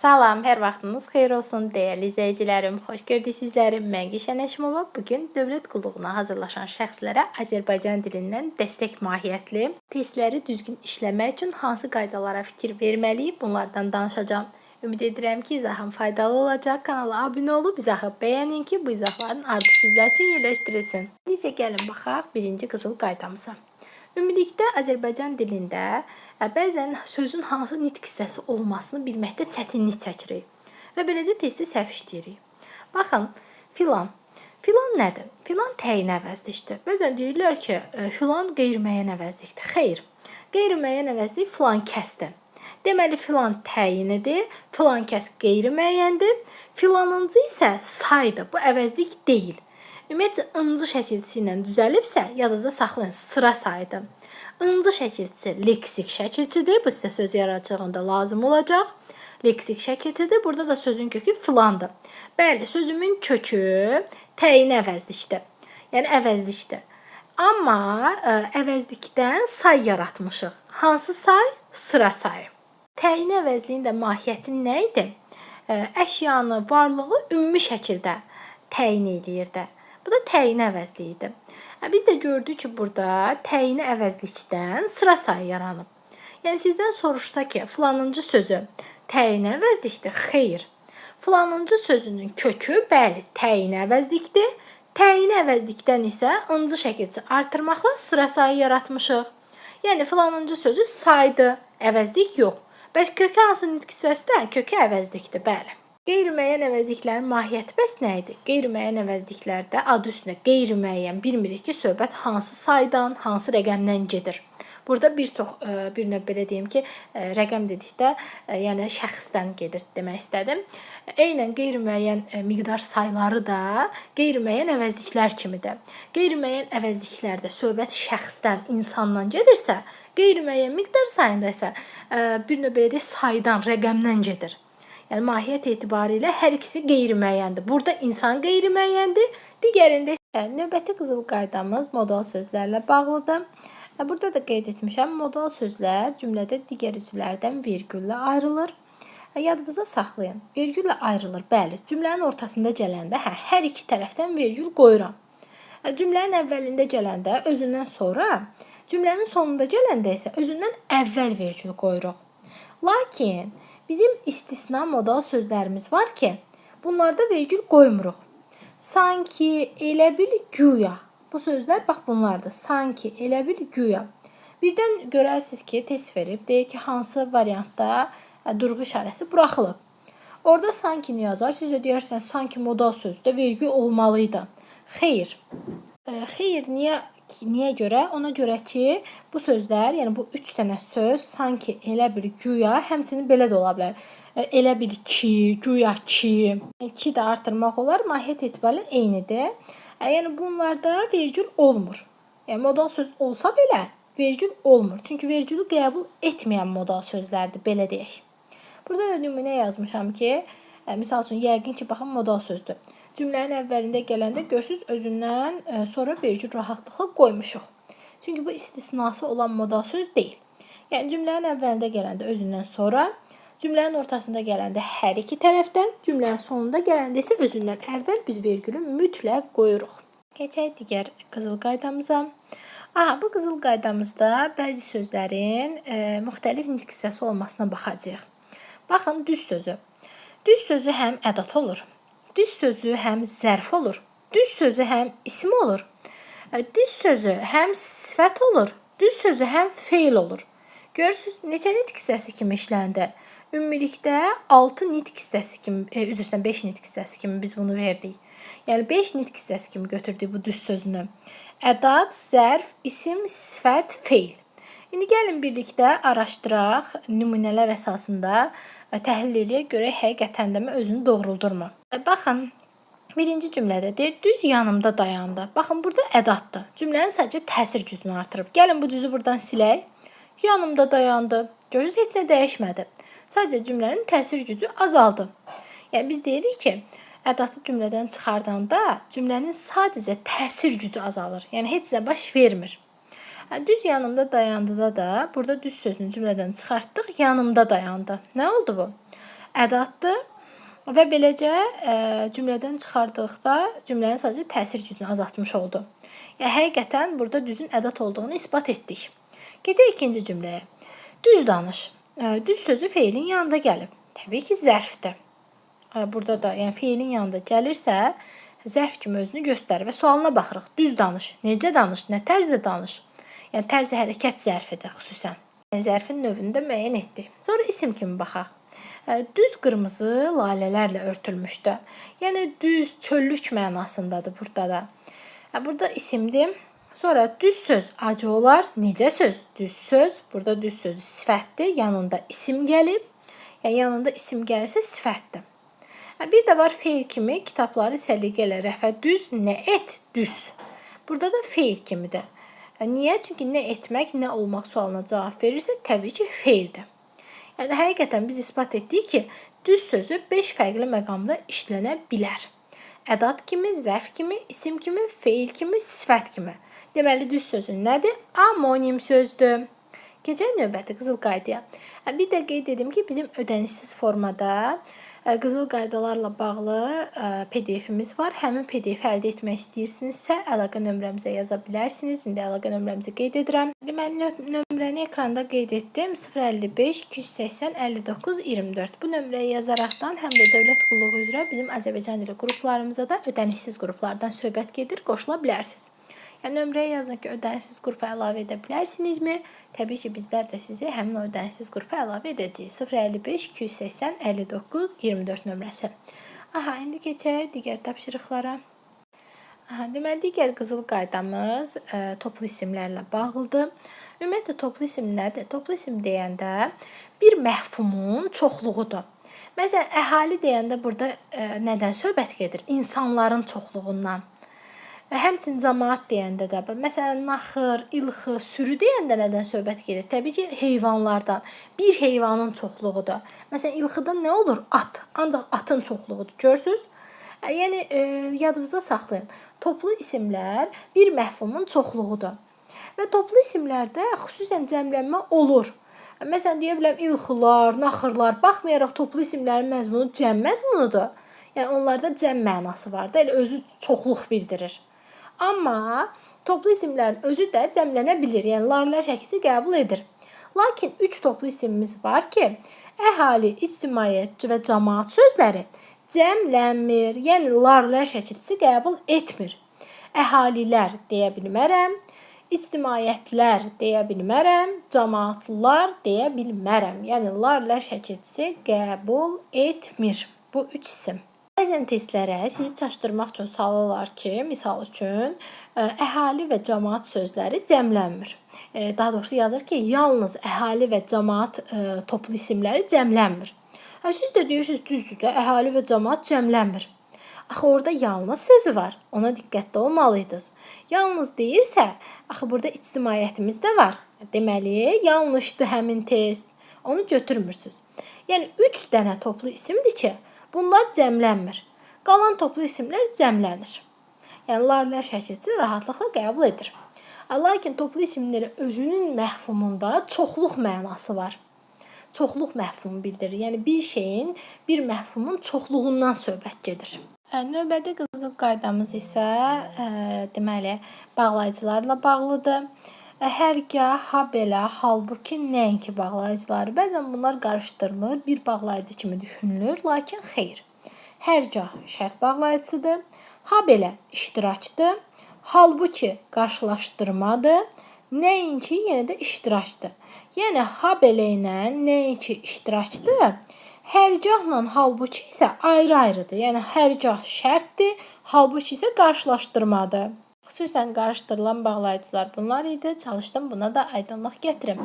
Salam, hər vaxtınız xeyir olsun, dəyərli izləyicilərim. Xoş gördük sizləri. Mən Gülşən Həşimova. Bugün dövlət qulluğuna hazırlaşan şəxslərə Azərbaycan dilindən dəstək mahiyyətli testləri düzgün işləmək üçün hansı qaydalara fikir verməliyik? Bunlardan danışacağam. Ümid edirəm ki, izahım faydalı olacaq. Kanala abunə olub izahı bəyənin ki, bu izahların ardı sizlər üçün yerləşdirilsin. İndi isə gəlin baxaq birinci qızıl qaydamıza. Ümumilikdə Azərbaycan dilində bəzən sözün hansı nitq hissəsi olmasını bilməkdə çətinlik çəkirik və beləcə testi səhv işləyirik. Baxın, filan. Filan nədir? Filan təyin əvəzlikdir. Bəzən deyirlər ki, filan qeyri-müəyyən əvəzlikdir. Xeyr, qeyri-müəyyən əvəzlik filan kəsdir. Deməli, filan təyinidir, filan kəs qeyri-müəyyəndir, filanıncı isə saydır, bu əvəzlik deyil. Ümumiyyətcə, ıncı şəkilçisi ilə düzəlibsə, yadınızda saxlayın, sıra sayıdır. Incı şəkilçisi leksik şəkilçidir, bu sizə söz yaradıcılığında lazım olacaq. Leksik şəkilçidir, burada da sözün kökü filandır. Bəli, sözümün kökü təyin əvəzlikdir, yəni əvəzlikdir. Amma əvəzlikdən say yaratmışıq. Hansı say? Sıra sayı. Təyin əvəzliyin də mahiyyəti nə idi? Əşyanı, varlığı ümumi şəkildə təyin edirdi. Bu da təyin əvəzliyidir. Biz də gördük ki, burada təyin əvəzlikdən sıra sayı yaranıb. Yəni sizdən soruşsa ki, filanıncı sözü təyin əvəzlikdir? Xeyr. Filanıncı sözünün kökü bəli, təyin əvəzlikdir. Təyin əvəzlikdən isə ıncı şəkilçi artırmaqla sıra sayı yaratmışıq. Yəni filanıncı sözü saydı, əvəzlik yox. Bəs kökü hansı nitq hissəsidir? Kökü əvəzlikdir, bəli. Qeyri-müəyyən əvəzliklərin mahiyyəti bəs nə idi? Qeyri-müəyyən əvəzliklərdə adı üstünə qeyri-müəyyən bilmirik ki, söhbət hansı saydan, hansı rəqəmdən gedir. Burada bir növ belə deyim ki, rəqəm dedikdə, yəni şəxsdən gedir demək istədim. Eynən qeyri-müəyyən miqdar sayları da qeyri-müəyyən əvəzliklər kimidir. Qeyri-müəyyən əvəzliklərdə söhbət şəxsdən, insandan gedirsə, qeyri-müəyyən miqdar sayında isə bir növ belə deyək, saydan, rəqəmdən gedir. Yəni, mahiyyət etibarilə hər ikisi qeyri-müəyyəndir. Burada insan qeyri-müəyyəndir, digərində isə növbəti qızıl qaydamız modal sözlərlə bağlıdır. Burada da qeyd etmişəm, modal sözlər cümlədə digər üzvlərdən vergüllə ayrılır. Yadınızda saxlayın, vergüllə ayrılır, bəli, cümlənin ortasında gələndə hər iki tərəfdən vergül qoyuram. Cümlənin əvvəlində gələndə özündən sonra, cümlənin sonunda gələndə isə özündən əvvəl vergül qoyuruq. Lakin bizim istisna modal sözlərimiz var ki, bunlarda vergül qoymuruq. Sanki, elə bil, güya. Bu sözlər, bax bunlardır. Sanki, elə bil, güya. Birdən görərsiniz ki, test verib, deyir ki, hansı variantda durğu işarəsi buraxılıb. Orada sankini yazar, siz də deyərsiniz, sanki modal sözdə vergül olmalıydı. Xeyr. Xeyr, niyə görə? Ona görə ki, bu sözlər, yəni bu 3 dənə söz, sanki, elə bil, güya, həmçinin belə də ola bilər. Elə bil ki, güya ki, ki də artırmaq olar, mahiyyət etibarilə eynidir. Yəni bunlarda vergül olmur. Yəni modal söz olsa belə vergül olmur. Çünki vergülü qəbul etməyən modal sözlərdir, belə deyək. Burada da nümunə yazmışam ki, misal üçün, yəqin ki, baxın, modal sözdür. Cümlənin əvvəlində gələndə görürsünüz, özündən sonra vergül rahatlıqla qoymuşuq. Çünki bu istisnası olan modal söz deyil. Yəni, cümlənin əvvəlində gələndə özündən sonra, cümlənin ortasında gələndə hər iki tərəfdən, cümlənin sonunda gələndə isə özündən əvvəl biz vergülü mütləq qoyuruq. Keçək digər qızıl qaydamıza. Bu qızıl qaydamızda bəzi sözlərin müxtəlif nitq hissəsi olmasına baxacağıq. Baxın, düz sözü. Düz sözü həm ədat olur. Düz sözü həm zərf olur. Düz sözü həm isim olur. Düz sözü həm sifət olur. Düz sözü həm feil olur. Görürsünüz, neçə nitq hissəsi kimi işləndi? Ümumilikdə 6 nitq hissəsi kimi, üzrüstən 5 nitq hissəsi kimi biz bunu verdik. Yəni 5 nitq hissəsi kimi götürdük bu düz sözünü. Ədat, zərf, isim, sifət, feil. İndi gəlin birlikdə araşdıraq, nümunələr əsasında təhlil eləyə görə həqiqətən də özünü doğruldurma. Baxın, birinci cümlədə deyir, düz yanımda dayandı. Baxın, burada ədatdır. Cümlənin sadəcə təsir gücünü artırıb. Gəlin bu düzü buradan silək. Yanımda dayandı. Görürsünüz, heç nə dəyişmədi. Sadəcə cümlənin təsir gücü azaldı. Yəni biz deyirik ki, ədatı cümlədən çıxardanda cümlənin sadəcə təsir gücü azalır. Yəni heç nə baş vermir. Düz yanımda dayandıda da burada düz sözünü cümlədən çıxartdıq, yanımda dayandı. Nə oldu bu? ədaddır və beləcə cümlədən çıxartdıqda cümlənin sadəcə təsir gücünü azaltmış oldu. Yəni həqiqətən burada düzün ədad olduğunu isbat etdik. Keçək ikinci cümləyə. Düz danış. Düz sözü feilin yanında gəlib. Təbii ki, zərfdir. Burada da, yəni feilin yanında gəlirsə, zərf kimi özünü göstərir və sualına baxırıq. Düz danış. Necə danış? Nə tərzdə danış? Yəni tərzi hərəkət zərfidir xüsusən. Yəni zərfin növünü də müəyyən etdik. Sonra isim kimi baxaq. Düz qırmızı lalələrlə örtülmüşdü. Yəni düz çöllük mənasındadır burada da. Burada isimdir. Sonra düz söz acı olar. Necə söz? Düz söz. Burada düz sözü sifətdir. Yanında isim gəlib. Yəni yanında isim gəlirsə sifətdir. Bir də var feil kimi kitabları səliqə ilə rəfə düz, nə et düz. Burada da feil kimidir. Niyə? Çünki nə etmək, nə olmaq sualına cavab verirsə, təbii ki, feildir. Yəni həqiqətən biz isbat etdik ki, düz sözü 5 fərqli məqamda işlənə bilər. Ədad kimi, zərf kimi, isim kimi, feil kimi, sifət kimi. Deməli, düz sözü nədir? Amonim sözdür. Keçək növbəti qızıl qaydaya. Bir də qeyd edim ki, bizim ödənişsiz formada qızıl qaydalarla bağlı PDF-imiz var. Həmin PDF-i əldə etmək istəyirsinizsə, əlaqə nömrəmizə yaza bilərsiniz. İndi əlaqə nömrəmizi qeyd edirəm. Deməli, nömrəni ekranda qeyd etdim. 055 280 59 24. Bu nömrəyə yazaraqdan həm də dövlət qulluğu üzrə bizim Azərbaycan dili qruplarımıza da ödənişsiz qruplardan söhbət gedir, qoşula bilərsiniz. Yəni nömrəyə yazın ki, ödənişsiz qrupa əlavə edə bilərsinizmi? Təbii ki, bizlər də sizi həmin o ödənişsiz qrupa əlavə edəcəyik. 055 280 59 24 nömrəsi. İndi keçək digər tapşırıqlara. Deməli, digər qızıl qaydamız toplu isimlərlə bağlıdır. Ümumiyyətlə, toplu isim nədir? Toplu isim deyəndə bir məfhumun çoxluğudur. Məsələn, əhali deyəndə burada nədən söhbət gedir? İnsanların çoxluğundan. Həmçinin cəmaət deyəndə də, məsələn, naxır, ilxı, sürü deyəndə nədən söhbət gedir? Təbii ki, heyvanlardan. Bir heyvanın çoxluğudur. Məsələn, ilxıda nə olur? At. Ancaq atın çoxluğudur. Görürsünüz? Yəni, yadınızda saxlayın. Toplu isimlər bir məfhumun çoxluğudur. Və toplu isimlərdə xüsusən cəmlənmə olur. Məsələn, deyə bilərəm, ilxılar, naxırlar, baxmayaraq toplu isimlərin məzmunu cəm məzmunudur. Yəni, onlarda cəm mənası var da, elə özü çoxluq bildirir. Amma toplu isimlərin özü də cəmlənə bilir, yəni larlər şəkilsi qəbul edir. Lakin 3 toplu isimimiz var ki, əhali, ictimaiyyət və cəmaət sözləri cəmlənmir, yəni larlər şəkilsi qəbul etmir. Əhalilər deyə bilmərəm, ictimaiyyətlər deyə bilmərəm, cəmaatlar deyə bilmərəm. Yəni larlər şəkilsi qəbul etmir bu 3 isim. Bəzən testlərə sizi çaşdırmaq üçün salırlar ki, misal üçün, əhali və cəmaət sözləri cəmlənmir. Daha doğrusu yazır ki, yalnız əhali və cəmaət toplu isimləri cəmlənmir. Siz də deyirsiniz, düzdür də, əhali və cəmaət cəmlənmir. Axı, orada yalnız sözü var. Ona diqqətli olmalıydınız. Yalnız deyirsə, axı, burada ictimaiyyətimiz də var. Deməli, yanlışdır həmin test. Onu götürmürsünüz. Yəni, 3 dənə toplu isimdir ki, bunlar cəmlənmir. Qalan toplu isimlər cəmlənir. Yəni, larlər şəkilsi rahatlıqla qəbul edir. Lakin toplu isimlərin özünün məfhumunda çoxluq mənası var. Çoxluq məfhumu bildirir. Yəni, bir şeyin, bir məfhumun çoxluğundan söhbət gedir. Növbəti qızıl qaydamız isə deməli, bağlayıcılarla bağlıdır. Hərgah, habelə, halbuki, nəinki bağlayıcıları. Bəzən bunlar qarışdırılır, bir bağlayıcı kimi düşünülür, lakin xeyr. Hərgah şərt bağlayıcısıdır, habelə iştirakdır, halbuki qarşılaşdırmadır, nəinki yenə də iştirakdır. Yəni, habelə ilə nəinki iştirakdır, hərgahla halbuki isə ayrı-ayrıdır. Yəni, hərgah şərtdir, halbuki isə qarşılaşdırmadır. Xüsusən qarışdırılan bağlayıcılar bunlar idi. Çalışdım buna da aydınlıq gətirim.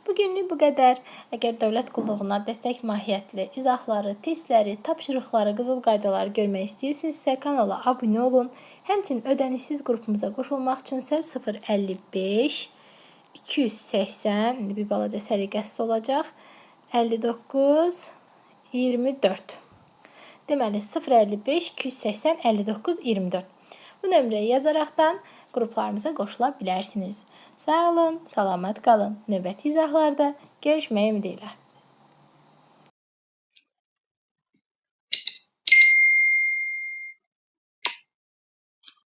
Bugünlük bu qədər. Əgər dövlət qulluğuna dəstək mahiyyətli izahları, testləri, tapşırıqları, qızıl qaydaları görmək istəyirsinizsə, kanala abunə olun. Həmçinin ödənişsiz qrupumuza qoşulmaq üçünsə 055 280, indi bir balaca səliqəsiz olacaq, 59 24. Deməli 055 280 59 24. Bu nömrəyə yazaraqdan qruplarımıza qoşula bilərsiniz. Sağ olun, salamat qalın. Növbəti izahlarda görüşmək ümidi ilə.